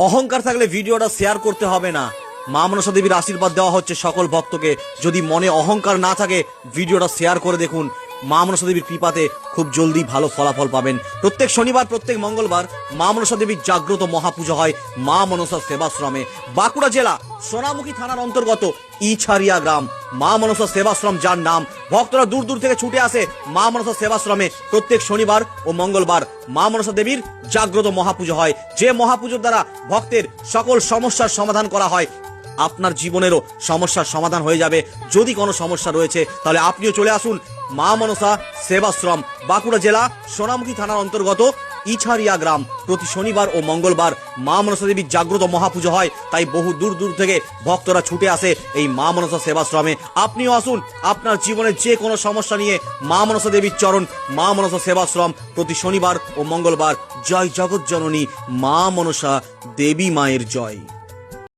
অহংকার থাকলে ভিডিওটা শেয়ার করতে হবে না। মা মনসা দেবীর আশীর্বাদ দেওয়া হচ্ছে সকল ভক্তকে। যদি মনে অহংকার না থাকে ভিডিওটা শেয়ার করে দেখুন। মা মনসা দেবীর কৃপাতে খুব জলদি ভালো ফলাফল পাবেন। প্রত্যেক শনিবার প্রত্যেক মঙ্গলবার মা মনসা দেবীর জাগ্রত মহাপুজো হয় মা মনসা সেবাশ্রমে। বাঁকুড়া জেলা সোনামুখী থানার অন্তর্গত ইছারিয়া গ্রাম মা মনসা সেবাশ্রম, যার নাম। ভক্তরা দূর দূর থেকে ছুটে আসে মা মনসা সেবাশ্রমে। প্রত্যেক শনিবার ও মঙ্গলবার মা মনসা দেবীর জাগ্রত মহাপুজো হয়, যে মহাপুজোর দ্বারা ভক্তের সকল সমস্যার সমাধান করা হয়। আপনার জীবনেরও সমস্যার সমাধান হয়ে যাবে। যদি কোনো সমস্যা রয়েছে তাহলে আপনিও চলে আসুন মা মনসা সেবাশ্রম, বাঁকুড়া জেলা সোনামুখী থানার অন্তর্গত ইছারিয়া গ্রাম। প্রতি শনিবার ও মঙ্গলবার মা মনসা দেবীর জাগ্রত মহাপুজো হয়, তাই বহু দূর দূর থেকে ভক্তরা ছুটে আসে এই মা মনসা সেবাশ্রমে। আপনিও আসুন আপনার জীবনের যে কোনো সমস্যা নিয়ে মা মনসা দেবীর চরণ মা মনসা সেবাশ্রম, প্রতি শনিবার ও মঙ্গলবার। জয় জগৎ জননী মা মনসা দেবী মায়ের জয়।